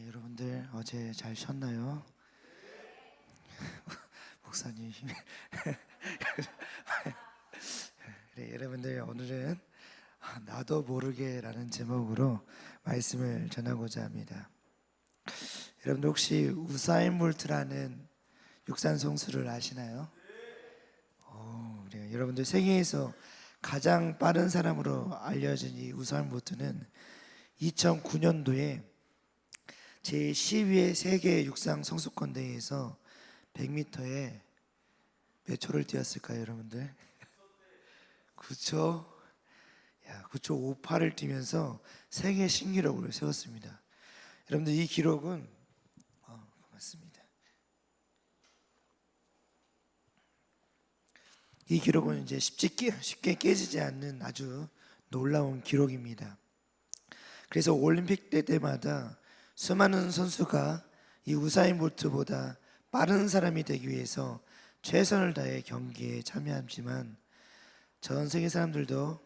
여러분들 어제 잘 쉬었나요? 목사님. 그래, 여러분들 오늘은 나도 모르게라는 제목으로 말씀을 전하고자 합니다. 여러분들 혹시 우사인 볼트라는 육상 선수를 아시나요? 그래요. 여러분들 세계에서 가장 빠른 사람으로 알려진 이 우사인 볼트는 2009년도에 제12회 세계 육상 성수권 대회에서 100m에 몇 초를 뛰었을까요, 여러분들? 9초, 9초 58을 뛰면서 세계 신기록을 세웠습니다. 여러분들 이 기록은 맞습니다. 이 기록은 이제 쉽게 깨지지 않는 아주 놀라운 기록입니다. 그래서 올림픽 때마다 수많은 선수가 이 우사인 볼트보다 빠른 사람이 되기 위해서 최선을 다해 경기에 참여하지만 전 세계 사람들도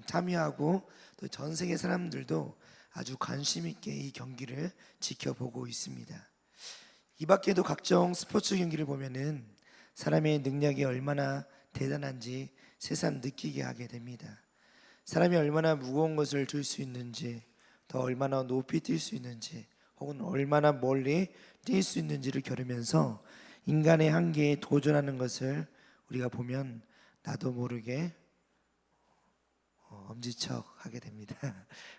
참여하고 또 전 세계 사람들도 아주 관심 있게 이 경기를 지켜보고 있습니다. 이 밖에도 각종 스포츠 경기를 보면은 사람의 능력이 얼마나 대단한지 새삼 느끼게 하게 됩니다. 사람이 얼마나 무거운 것을 들 수 있는지, 더 얼마나 높이 뛸 수 있는지, 혹은 얼마나 멀리 뛸 수 있는지를 겨루면서 인간의 한계에 도전하는 것을 우리가 보면 나도 모르게 엄지척하게 됩니다.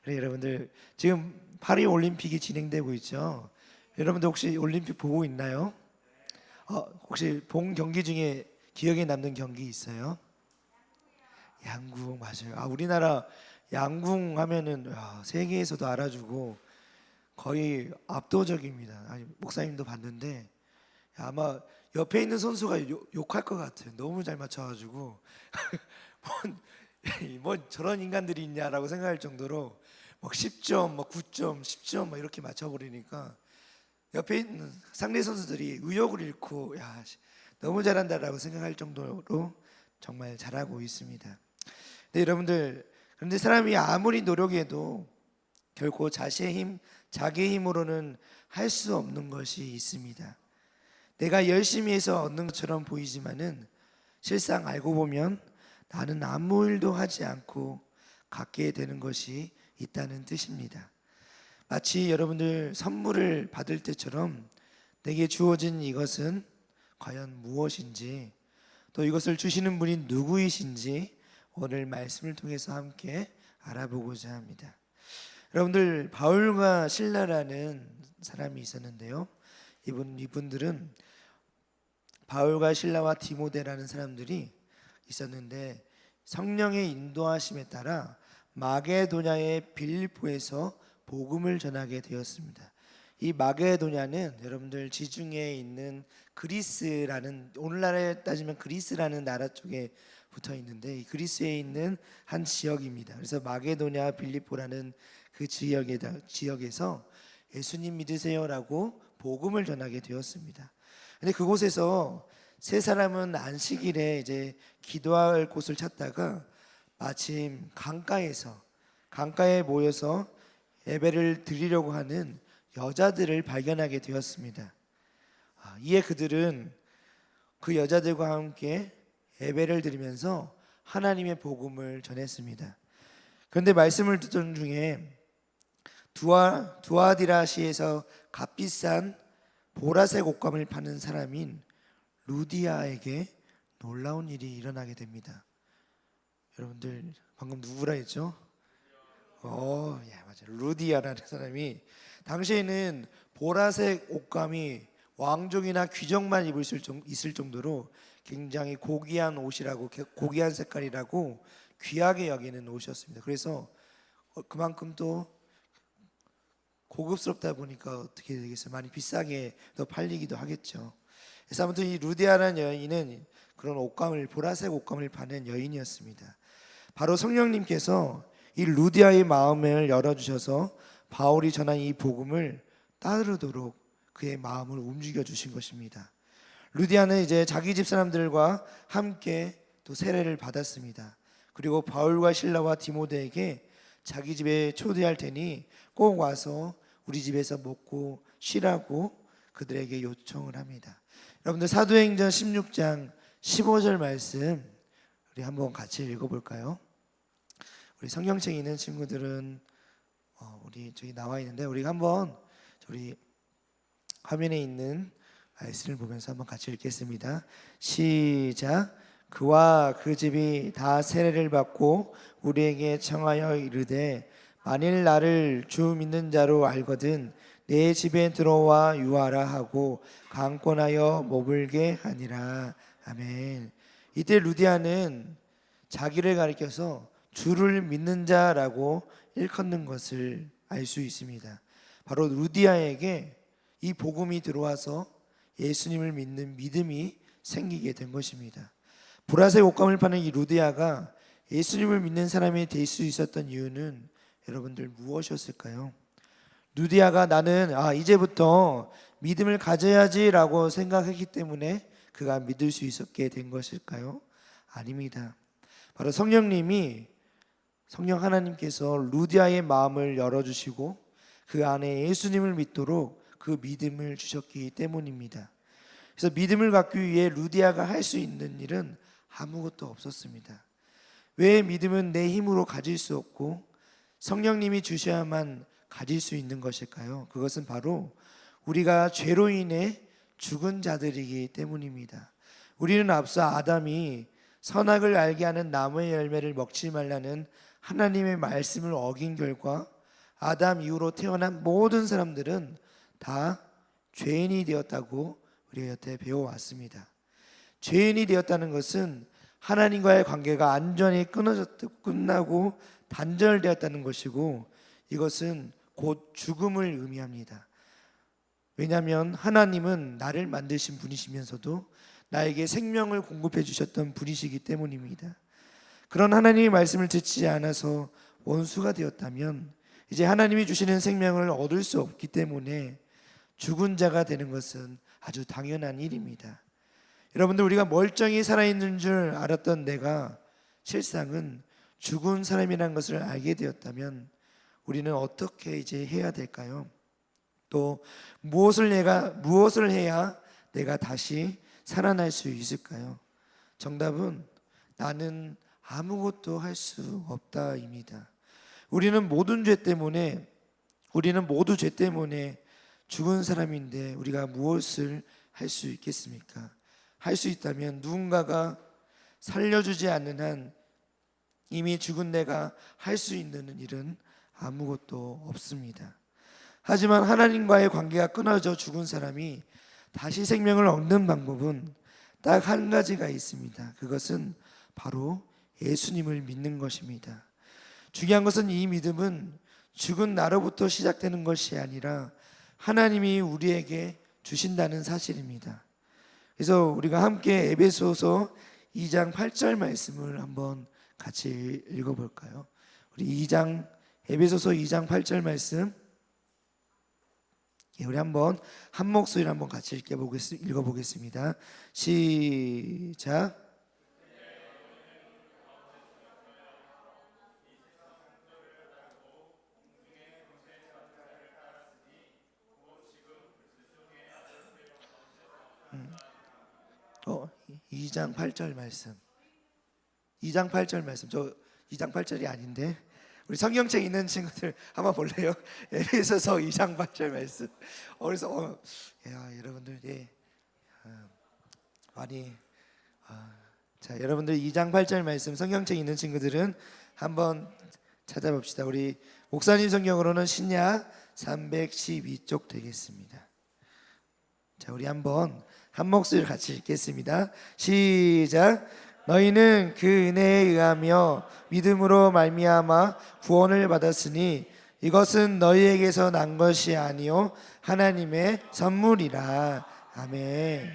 그래, 여러분들 지금 파리 올림픽이 진행되고 있죠. 여러분들 혹시 올림픽 보고 있나요? 혹시 본 경기 중에 기억에 남는 경기 있어요? 양궁 맞아요. 우리나라 양궁 하면은 세계에서도 알아주고 거의 압도적입니다. 목사님도 봤는데 아마 옆에 있는 선수가 욕할 것 같아요. 너무 잘 맞춰가지고 뭔 저런 인간들이 있냐라고 생각할 정도로 막 10점, 막 9점, 10점 막 이렇게 맞춰버리니까 옆에 있는 상대 선수들이 의욕을 잃고 너무 잘한다라고 생각할 정도로 정말 잘하고 있습니다. 근데 여러분들, 그런데 사람이 아무리 노력해도 결코 자기의 힘으로는 할 수 없는 것이 있습니다. 내가 열심히 해서 얻는 것처럼 보이지만은 실상 알고 보면 나는 아무 일도 하지 않고 갖게 되는 것이 있다는 뜻입니다. 마치 여러분들 선물을 받을 때처럼 내게 주어진 이것은 과연 무엇인지, 또 이것을 주시는 분이 누구이신지 오늘 말씀을 통해서 함께 알아보고자 합니다. 여러분들, 바울과 실라라는 사람이 있었는데요. 이분들은 바울과 실라와 디모데라는 사람들이 있었는데 성령의 인도하심에 따라 마게도냐의 빌립보에서 복음을 전하게 되었습니다. 이 마게도냐는 여러분들 지중해에 있는 그리스라는, 오늘날에 따지면 그리스라는 나라 쪽에 붙어 있는데 이 그리스에 있는 한 지역입니다. 그래서 마게도냐 빌립보라는 그 지역에서 예수님 믿으세요라고 복음을 전하게 되었습니다. 근데 그곳에서 세 사람은 안식일에 이제 기도할 곳을 찾다가 마침 강가에 모여서 예배를 드리려고 하는 여자들을 발견하게 되었습니다. 이에 그들은 그 여자들과 함께 예배를 드리면서 하나님의 복음을 전했습니다. 그런데 말씀을 듣던 중에 두아디라시에서 값비싼 보라색 옷감을 파는 사람인 루디아에게 놀라운 일이 일어나게 됩니다. 여러분들 방금 누구라 했죠? 맞아요. 루디아라는 사람이 당시에는 보라색 옷감이 왕족이나 귀족만 있을 정도로 굉장히 고귀한 옷이라고, 고귀한 색깔이라고 귀하게 여기는 옷이었습니다. 그래서 그만큼 또 고급스럽다 보니까 어떻게 되겠어요? 많이 비싸게 더 팔리기도 하겠죠. 그래서 아무튼 이 루디아라는 여인은 그런 보라색 옷감을 파는 여인이었습니다. 바로 성령님께서 이 루디아의 마음을 열어주셔서 바울이 전한 이 복음을 따르도록 그의 마음을 움직여 주신 것입니다. 루디아는 이제 자기 집 사람들과 함께 또 세례를 받았습니다. 그리고 바울과 실라와 디모데에게 자기 집에 초대할 테니 꼭 와서 우리 집에서 먹고 쉬라고 그들에게 요청을 합니다. 여러분들 사도행전 16장 15절 말씀 우리 한번 같이 읽어볼까요? 우리 성경책 있는 친구들은 우리 저기 나와 있는데 우리가 한번 우리 화면에 있는 말씀을 보면서 한번 같이 읽겠습니다. 시작. 그와 그 집이 다 세례를 받고 우리에게 청하여 이르되 만일 나를 주 믿는 자로 알거든 내 집에 들어와 유하라 하고 강권하여 머물게 하니라. 아멘. 이때 루디아는 자기를 가리켜서 주를 믿는 자라고 일컫는 것을 알 수 있습니다. 바로 루디아에게 이 복음이 들어와서 예수님을 믿는 믿음이 생기게 된 것입니다. 보라색 옷감을 파는 이 루디아가 예수님을 믿는 사람이 될 수 있었던 이유는 여러분들 무엇이었을까요? 루디아가 나는 이제부터 믿음을 가져야지라고 생각했기 때문에 그가 믿을 수 있었게 된 것일까요? 아닙니다. 바로 성령 하나님께서 루디아의 마음을 열어주시고 그 안에 예수님을 믿도록 그 믿음을 주셨기 때문입니다. 그래서 믿음을 갖기 위해 루디아가 할 수 있는 일은 아무것도 없었습니다. 왜 믿음은 내 힘으로 가질 수 없고 성령님이 주셔야만 가질 수 있는 것일까요? 그것은 바로 우리가 죄로 인해 죽은 자들이기 때문입니다. 우리는 앞서 아담이 선악을 알게 하는 나무의 열매를 먹지 말라는 하나님의 말씀을 어긴 결과 아담 이후로 태어난 모든 사람들은 다 죄인이 되었다고 우리 곁에 배워왔습니다. 죄인이 되었다는 것은 하나님과의 관계가 완전히 끝나고 단절되었다는 것이고 이것은 곧 죽음을 의미합니다. 왜냐하면 하나님은 나를 만드신 분이시면서도 나에게 생명을 공급해 주셨던 분이시기 때문입니다. 그런 하나님의 말씀을 듣지 않아서 원수가 되었다면 이제 하나님이 주시는 생명을 얻을 수 없기 때문에 죽은 자가 되는 것은 아주 당연한 일입니다. 여러분들 우리가 멀쩡히 살아있는 줄 알았던 내가 실상은 죽은 사람이라는 것을 알게 되었다면 우리는 어떻게 이제 해야 될까요? 또 무엇을 해야 내가 다시 살아날 수 있을까요? 정답은 나는 아무것도 할 수 없다입니다. 우리는 모두 죄 때문에 죽은 사람인데 우리가 무엇을 할 수 있겠습니까? 할 수 있다면 누군가가 살려주지 않는 한 이미 죽은 내가 할 수 있는 일은 아무것도 없습니다. 하지만 하나님과의 관계가 끊어져 죽은 사람이 다시 생명을 얻는 방법은 딱 한 가지가 있습니다. 그것은 바로 예수님을 믿는 것입니다. 중요한 것은 이 믿음은 죽은 나로부터 시작되는 것이 아니라 하나님이 우리에게 주신다는 사실입니다. 그래서 우리가 함께 에베소서 2장 8절 말씀을 한번 같이 읽어볼까요? 우리 에베소서 2장 8절 말씀 우리 한번 한 목소리로 한번 같이 읽어보겠습니다. 시작. 음. 2장 8절 말씀. 2장 8절 말씀. 저 2장 8절이 아닌데 우리 성경책 있는 친구들 한번 볼래요? 에베소서 2장 8절 말씀. 그래서 여러분들 많이 자, 여러분들 2장 8절 말씀 성경책 있는 친구들은 한번 찾아봅시다. 우리 목사님 성경으로는 신약 312쪽 되겠습니다. 자, 우리 한번 한 목소리를 같이 읽겠습니다. 시작. 너희는 그 은혜에 의하며 믿음으로 말미암아 구원을 받았으니 이것은 너희에게서 난 것이 아니요 하나님의 선물이라. 아멘.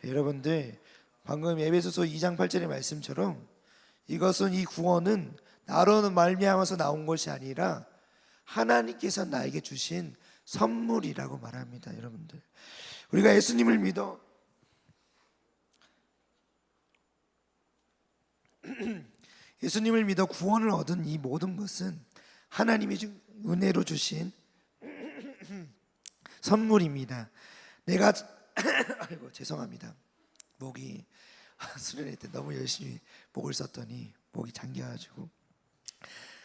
여러분들 방금 에베소서 2장 8절의 말씀처럼 이것은 이 구원은 나로 말미암아서 나온 것이 아니라 하나님께서 나에게 주신 선물이라고 말합니다. 여러분들 우리가 예수님을 믿어 구원을 얻은 이 모든 것은 하나님이 은혜로 주신 선물입니다. 내가 아이고 죄송합니다. 목이 수련회 때 너무 열심히 목을 썼더니 목이 잠겨가지고,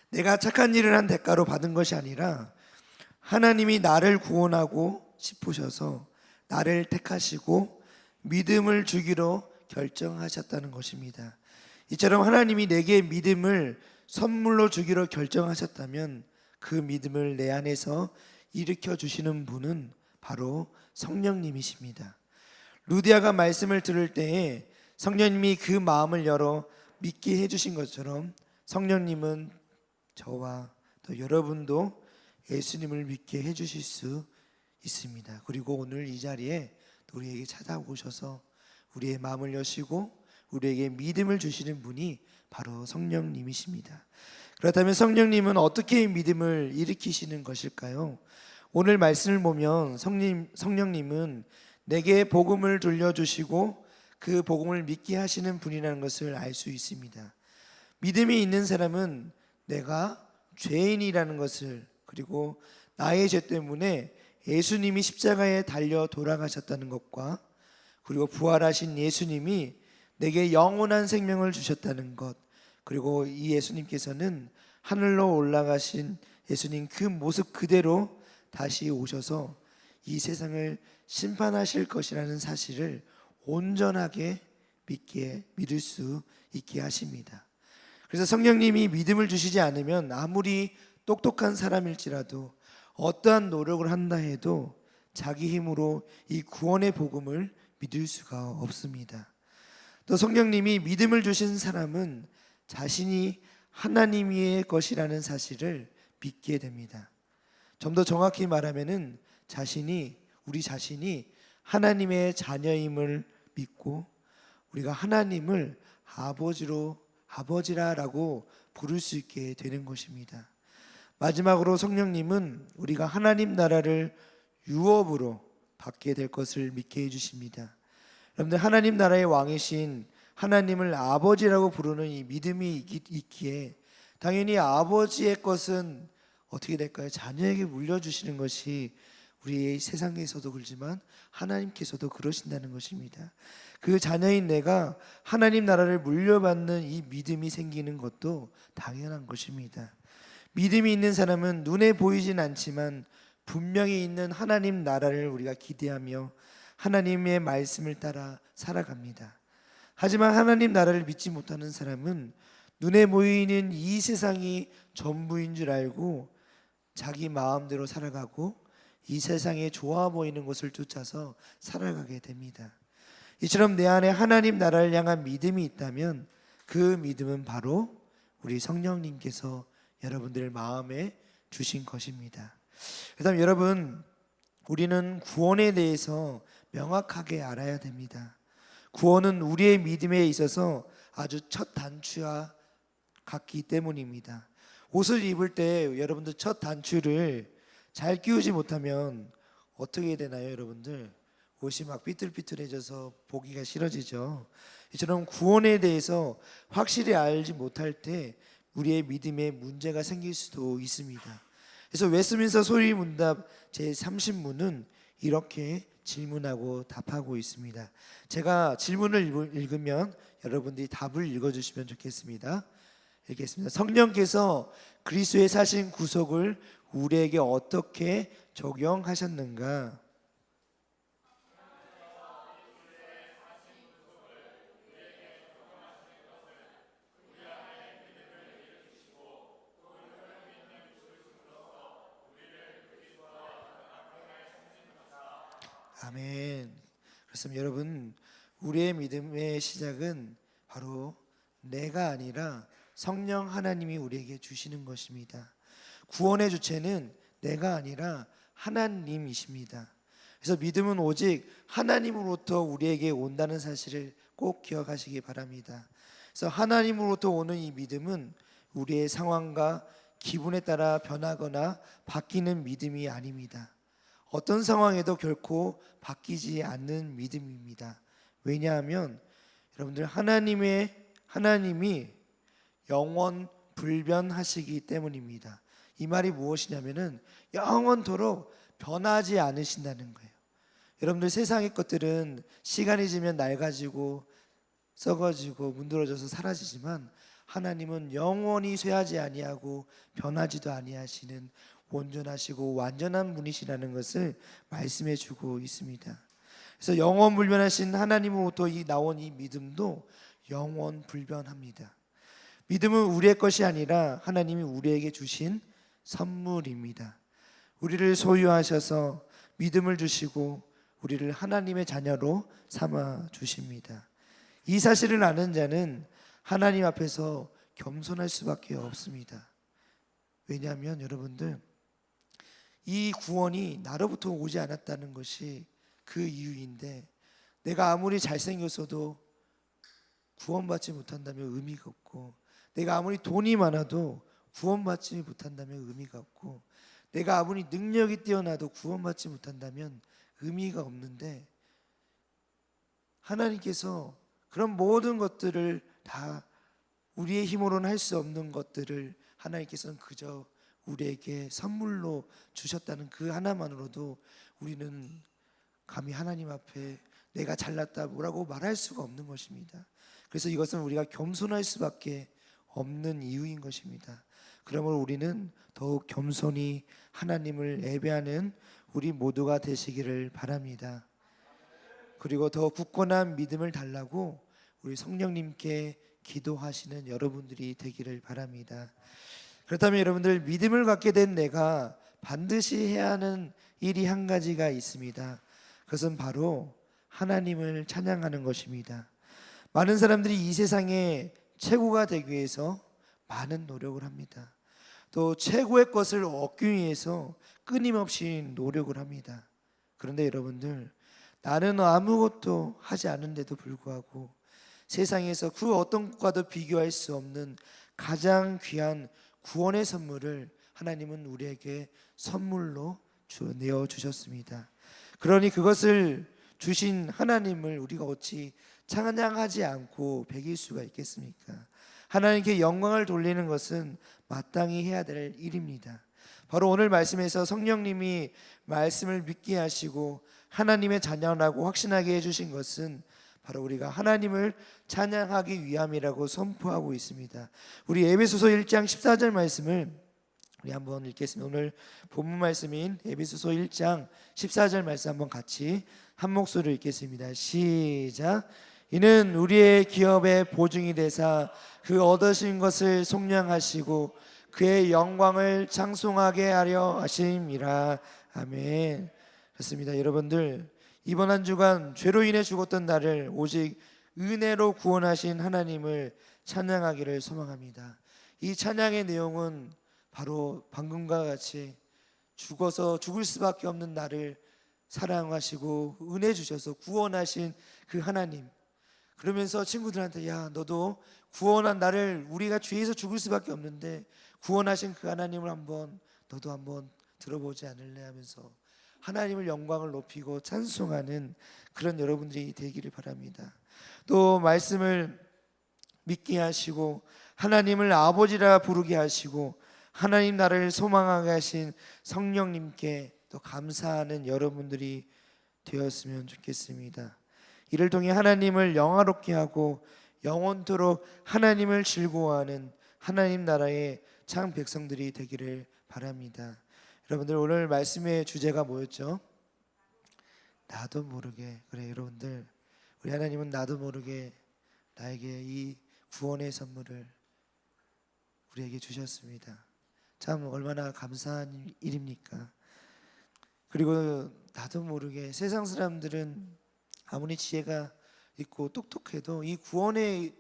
내가 착한 일을 한 대가로 받은 것이 아니라 하나님이 나를 구원하고 싶으셔서 나를 택하시고 믿음을 주기로 결정하셨다는 것입니다. 이처럼 하나님이 내게 믿음을 선물로 주기로 결정하셨다면 그 믿음을 내 안에서 일으켜 주시는 분은 바로 성령님이십니다. 루디아가 말씀을 들을 때에 성령님이 그 마음을 열어 믿게 해주신 것처럼 성령님은 저와 또 여러분도 예수님을 믿게 해주실 수 있습니다. 그리고 오늘 이 자리에 우리에게 찾아오셔서 우리의 마음을 여시고 우리에게 믿음을 주시는 분이 바로 성령님이십니다. 그렇다면 성령님은 어떻게 믿음을 일으키시는 것일까요? 오늘 말씀을 보면 성령님은 내게 복음을 들려주시고 그 복음을 믿게 하시는 분이라는 것을 알 수 있습니다. 믿음이 있는 사람은 내가 죄인이라는 것을, 그리고 나의 죄 때문에 예수님이 십자가에 달려 돌아가셨다는 것과, 그리고 부활하신 예수님이 내게 영원한 생명을 주셨다는 것, 그리고 이 예수님께서는 하늘로 올라가신 예수님 그 모습 그대로 다시 오셔서 이 세상을 심판하실 것이라는 사실을 온전하게 믿을 수 있게 하십니다. 그래서 성령님이 믿음을 주시지 않으면 아무리 똑똑한 사람일지라도 어떠한 노력을 한다 해도 자기 힘으로 이 구원의 복음을 믿을 수가 없습니다. 또 성령님이 믿음을 주신 사람은 자신이 하나님의 것이라는 사실을 믿게 됩니다. 좀 더 정확히 말하면은 우리 자신이 하나님의 자녀임을 믿고 우리가 하나님을 아버지라라고 부를 수 있게 되는 것입니다. 마지막으로 성령님은 우리가 하나님 나라를 유업으로 받게 될 것을 믿게 해주십니다. 여러분들, 하나님 나라의 왕이신 하나님을 아버지라고 부르는 이 믿음이 있기에 당연히 아버지의 것은 어떻게 될까요? 자녀에게 물려주시는 것이 우리 세상에서도 그렇지만 하나님께서도 그러신다는 것입니다. 그 자녀인 내가 하나님 나라를 물려받는 이 믿음이 생기는 것도 당연한 것입니다. 믿음이 있는 사람은 눈에 보이진 않지만 분명히 있는 하나님 나라를 우리가 기대하며 하나님의 말씀을 따라 살아갑니다. 하지만 하나님 나라를 믿지 못하는 사람은 눈에 보이는 이 세상이 전부인 줄 알고 자기 마음대로 살아가고 이 세상에 좋아 보이는 것을 쫓아서 살아가게 됩니다. 이처럼 내 안에 하나님 나라를 향한 믿음이 있다면 그 믿음은 바로 우리 성령님께서 여러분들 마음에 주신 것입니다. 그다음 여러분, 우리는 구원에 대해서 명확하게 알아야 됩니다. 구원은 우리의 믿음에 있어서 아주 첫 단추와 같기 때문입니다. 옷을 입을 때 여러분들 첫 단추를 잘 끼우지 못하면 어떻게 되나요, 여러분들? 옷이 막 삐뚤삐뚤해져서 보기가 싫어지죠. 이처럼 구원에 대해서 확실히 알지 못할 때 우리의 믿음에 문제가 생길 수도 있습니다. 그래서 웨스민스터 소리문답 제30문은 이렇게 질문하고 답하고 있습니다. 제가 질문을 읽으면 여러분들이 답을 읽어주시면 좋겠습니다. 읽겠습니다. 성령께서 그리스도의 사신 구속을 우리에게 어떻게 적용하셨는가? 아멘. 그렇습니다. 여러분, 우리의 믿음의 시작은 바로 내가 아니라 성령 하나님이 우리에게 주시는 것입니다. 구원의 주체는 내가 아니라 하나님이십니다. 그래서 믿음은 오직 하나님으로부터 우리에게 온다는 사실을 꼭 기억하시기 바랍니다. 그래서 하나님으로부터 오는 이 믿음은 우리의 상황과 기분에 따라 변하거나 바뀌는 믿음이 아닙니다. 어떤 상황에도 결코 바뀌지 않는 믿음입니다. 왜냐하면 여러분들, 하나님이 영원 불변하시기 때문입니다. 이 말이 무엇이냐면은 영원토록 변하지 않으신다는 거예요. 여러분들 세상의 것들은 시간이 지면 낡아지고 썩어지고 문드러져서 사라지지만 하나님은 영원히 쇠하지 아니하고 변하지도 아니하시는 온전하시고 완전한 분이시라는 것을 말씀해 주고 있습니다. 그래서 영원 불변하신 하나님으로부터 나온 이 믿음도 영원 불변합니다. 믿음은 우리의 것이 아니라 하나님이 우리에게 주신 선물입니다. 우리를 소유하셔서 믿음을 주시고 우리를 하나님의 자녀로 삼아 주십니다. 이 사실을 아는 자는 하나님 앞에서 겸손할 수밖에 없습니다. 왜냐하면 여러분들, 이 구원이 나로부터 오지 않았다는 것이 그 이유인데, 내가 아무리 잘생겼어도 구원받지 못한다면 의미가 없고, 내가 아무리 돈이 많아도 구원받지 못한다면 의미가 없고, 내가 아무리 능력이 뛰어나도 구원받지 못한다면 의미가 없는데, 하나님께서 그런 모든 것들을 다 우리의 힘으로는 할 수 없는 것들을 하나님께서는 그저 우리에게 선물로 주셨다는 그 하나만으로도 우리는 감히 하나님 앞에 내가 잘났다 뭐라고 말할 수가 없는 것입니다. 그래서 이것은 우리가 겸손할 수밖에 없는 이유인 것입니다. 그러므로 우리는 더욱 겸손히 하나님을 예배하는 우리 모두가 되시기를 바랍니다. 그리고 더 굳건한 믿음을 달라고 우리 성령님께 기도하시는 여러분들이 되기를 바랍니다. 그렇다면 여러분들, 믿음을 갖게 된 내가 반드시 해야 하는 일이 한 가지가 있습니다. 그것은 바로 하나님을 찬양하는 것입니다. 많은 사람들이 이 세상에 최고가 되기 위해서 많은 노력을 합니다. 또 최고의 것을 얻기 위해서 끊임없이 노력을 합니다. 그런데 여러분들, 나는 아무것도 하지 않은데도 불구하고 세상에서 그 어떤 것과도 비교할 수 없는 가장 귀한 구원의 선물을 하나님은 우리에게 선물로 내어주셨습니다. 그러니 그것을 주신 하나님을 우리가 어찌 찬양하지 않고 배길 수가 있겠습니까? 하나님께 영광을 돌리는 것은 마땅히 해야 될 일입니다. 바로 오늘 말씀에서 성령님이 말씀을 믿게 하시고 하나님의 자녀라고 확신하게 해주신 것은 바로 우리가 하나님을 찬양하기 위함이라고 선포하고 있습니다. 우리 에베소서 1장 14절 말씀을 우리 한번 읽겠습니다. 오늘 본문 말씀인 에베소서 1장 14절 말씀 한번 같이 한 목소리로 읽겠습니다. 시작. 이는 우리의 기업의 보증이 되사 그 얻으신 것을 속량하시고 그의 영광을 찬송하게 하려 하심이라. 아멘. 그렇습니다. 여러분들, 이번 한 주간 죄로 인해 죽었던 나를 오직 은혜로 구원하신 하나님을 찬양하기를 소망합니다. 이 찬양의 내용은 바로 방금과 같이 죽어서 죽을 수밖에 없는 나를 사랑하시고 은혜 주셔서 구원하신 그 하나님, 그러면서 친구들한테, 야, 너도 구원한 나를, 우리가 죄에서 죽을 수밖에 없는데 구원하신 그 하나님을 너도 한번 들어보지 않을래 하면서 하나님을 영광을 높이고 찬송하는 그런 여러분들이 되기를 바랍니다. 또 말씀을 믿게 하시고 하나님을 아버지라 부르게 하시고 하나님 나라를 소망하게 하신 성령님께 또 감사하는 여러분들이 되었으면 좋겠습니다. 이를 통해 하나님을 영화롭게 하고 영원토록 하나님을 즐거워하는 하나님 나라의 참 백성들이 되기를 바랍니다. 여러분들, 오늘 말씀의 주제가 뭐였죠? 나도 모르게. 그래, 여러분들, 우리 하나님은 나도 모르게 나에게 이 구원의 선물을 우리에게 주셨습니다. 참 얼마나 감사한 일입니까? 그리고 나도 모르게 세상 사람들은 아무리 지혜가 있고 똑똑해도 이 구원을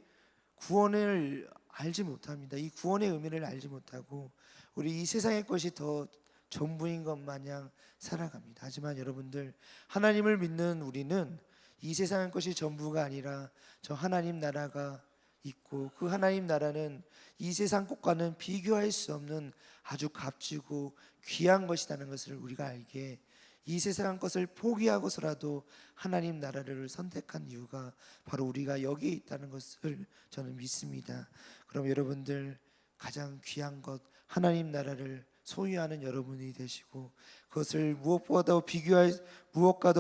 알지 못합니다. 이 구원의 의미를 알지 못하고 우리 이 세상의 것이 더 전부인 것 마냥 살아갑니다. 하지만 여러분들, 하나님을 믿는 우리는 이 세상의 것이 전부가 아니라 저 하나님 나라가 있고 그 하나님 나라는 이 세상 것과는 비교할 수 없는 아주 값지고 귀한 것이라는 것을 우리가 알게, 이 세상 것을 포기하고서라도 하나님 나라를 선택한 이유가 바로 우리가 여기에 있다는 것을 저는 믿습니다. 그럼 여러분들, 가장 귀한 것 하나님 나라를 소유하는 여러분이 되시고, 그것을 무엇과도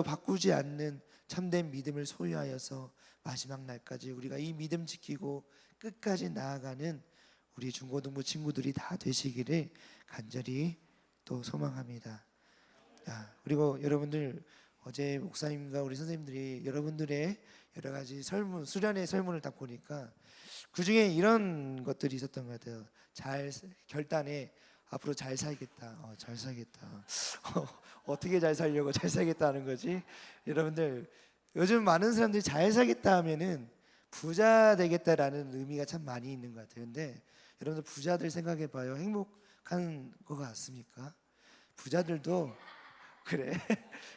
바꾸지 않는 참된 믿음을 소유하여서 마지막 날까지 우리가 이 믿음 지키고 끝까지 나아가는 우리 중고등부 친구들이 다 되시기를 간절히 또 소망합니다. 그리고 여러분들, 어제 목사님과 우리 선생님들이 여러분들의 여러 가지 설문, 수련의 설문을 딱 보니까 그 중에 이런 것들이 있었던 것 같아요. 결단에 앞으로 잘 살겠다. 잘 살겠다. 어떻게 잘 살려고 잘 살겠다 하는 거지? 여러분들, 요즘 많은 사람들이 잘 살겠다 하면은 부자 되겠다라는 의미가 참 많이 있는 것 같아요. 근데 여러분들, 부자들 생각해 봐요. 행복한 것 같습니까? 부자들도 그래.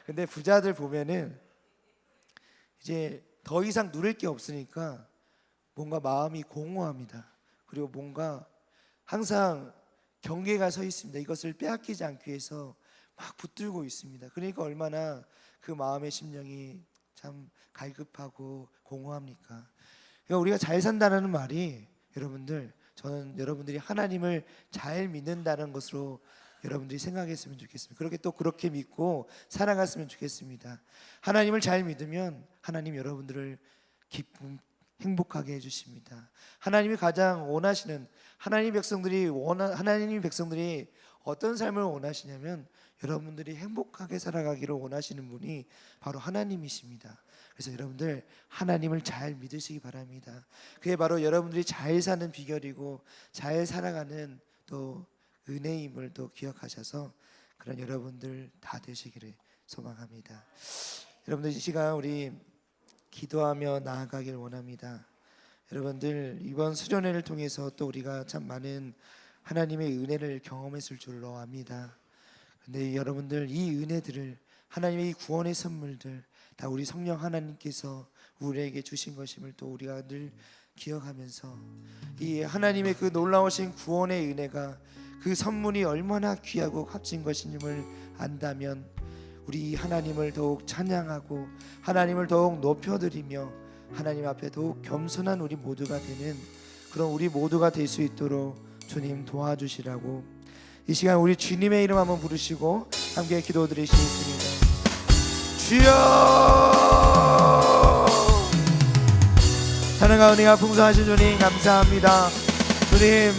근데 부자들 보면은 이제 더 이상 누릴 게 없으니까 뭔가 마음이 공허합니다. 그리고 뭔가 항상 경계가 서 있습니다. 이것을 빼앗기지 않기 위해서 막 붙들고 있습니다. 그러니까 얼마나 그 마음의 심령이 참 갈급하고 공허합니까? 그러니까 우리가 잘 산다는 말이, 여러분들, 저는 여러분들이 하나님을 잘 믿는다는 것으로 여러분들이 생각했으면 좋겠습니다. 그렇게 믿고 살아갔으면 좋겠습니다. 하나님을 잘 믿으면 하나님 여러분들을 행복하게 해주십니다. 하나님이 가장 원하시는, 하나님 백성들이 어떤 삶을 원하시냐면 여러분들이 행복하게 살아가기를 원하시는 분이 바로 하나님이십니다. 그래서 여러분들, 하나님을 잘 믿으시기 바랍니다. 그게 바로 여러분들이 잘 사는 비결이고 잘 살아가는 또 은혜임을 또 기억하셔서 그런 여러분들 다 되시기를 소망합니다. 여러분들, 이 시간 우리 기도하며 나아가길 원합니다. 여러분들, 이번 수련회를 통해서 또 우리가 참 많은 하나님의 은혜를 경험했을 줄로 압니다. 근데 여러분들, 이 은혜들을, 하나님의 이 구원의 선물들 다 우리 성령 하나님께서 우리에게 주신 것임을 또 우리가 늘 기억하면서, 이 하나님의 그 놀라우신 구원의 은혜가, 그 선물이 얼마나 귀하고 값진 것임을 안다면 우리 하나님을 더욱 찬양하고 하나님을 더욱 높여드리며 하나님 앞에 더욱 겸손한 우리 모두가 되는 그런 우리 모두가 될 수 있도록 주님 도와주시라고, 이 시간 우리 주님의 이름 한번 부르시고 함께 기도드리시겠습니다. 주여, 사랑과 은혜가 풍성하신 주님 감사합니다. 주님,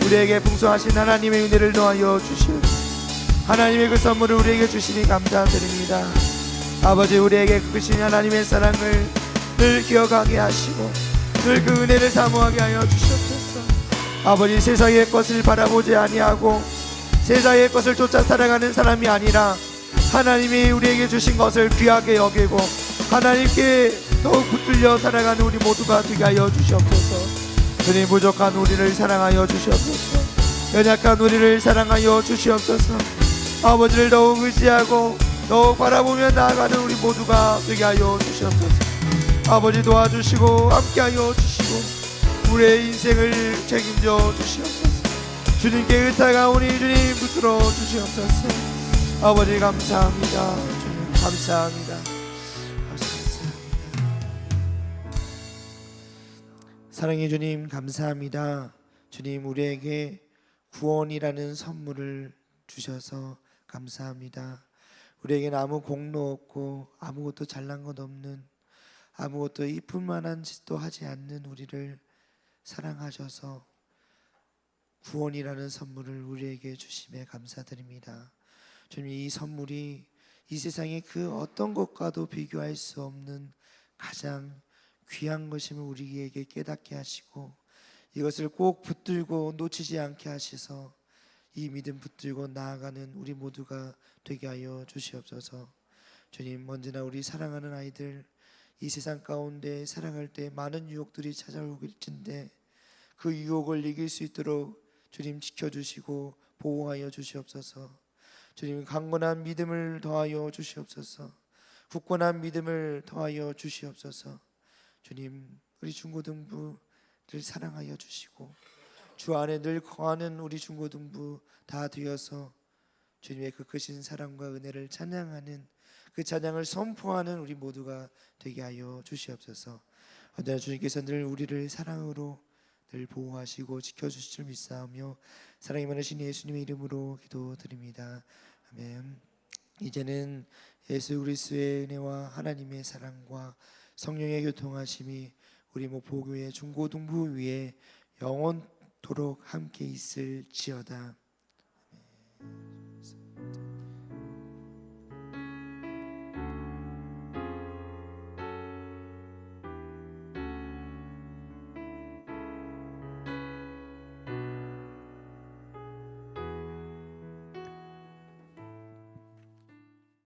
우리에게 풍성하신 하나님의 은혜를 더하여 주시옵소서. 하나님의 그 선물을 우리에게 주시니 감사드립니다. 아버지, 우리에게 그 크신 하나님의 사랑을 늘 기억하게 하시고 늘 그 은혜를 사모하게 하여 주시옵소서. 아버지, 세상의 것을 바라보지 아니하고 세상의 것을 쫓아 살아가는 사람이 아니라 하나님이 우리에게 주신 것을 귀하게 여기고 하나님께 더욱 붙들려 살아가는 우리 모두가 되게 하여 주시옵소서. 주님, 부족한 우리를 사랑하여 주시옵소서. 연약한 우리를 사랑하여 주시옵소서. 아버지를 더욱 의지하고 더욱 바라보며 나아가는 우리 모두가 되게 하여 주시옵소서. 아버지, 도와주시고 함께하여 주시고 우리의 인생을 책임져 주시옵소서. 주님께 의탁하오니 주님 붙들어 주시옵소서. 아버지, 감사합니다. 주님 감사합니다. 사랑의 주님 감사합니다. 주님, 우리에게 구원이라는 선물을 주셔서 감사합니다. 우리에게는 아무 공로 없고 아무것도 잘난 것 없는, 아무것도 이쁠 만한 짓도 하지 않는 우리를 사랑하셔서 구원이라는 선물을 우리에게 주심에 감사드립니다. 주님, 이 선물이 이 세상의 그 어떤 것과도 비교할 수 없는 가장 귀한 것임을 우리에게 깨닫게 하시고 이것을 꼭 붙들고 놓치지 않게 하셔서 이 믿음 붙들고 나아가는 우리 모두가 되게 하여 주시옵소서. 주님, 언제나 우리 사랑하는 아이들 이 세상 가운데 살아갈 때 많은 유혹들이 찾아올진데 그 유혹을 이길 수 있도록 주님 지켜주시고 보호하여 주시옵소서. 주님, 강건한 믿음을 더하여 주시옵소서. 굳건한 믿음을 더하여 주시옵소서. 주님, 우리 중고등부를 사랑하여 주시고 주 안에 늘 거하는 우리 중고등부 다 되어서 주님의 그 크신 사랑과 은혜를 찬양하는, 그 찬양을 선포하는 우리 모두가 되게 하여 주시옵소서. 언제나 주님께서 늘 우리를 사랑으로 늘 보호하시고 지켜주실 줄 믿사오며 사랑이 많으신 예수님의 이름으로 기도드립니다. 아멘. 이제는 예수 그리스도의 은혜와 하나님의 사랑과 성령의 교통하심이 우리 목포교회 중고등부 위에 영원토록 함께 있을지어다.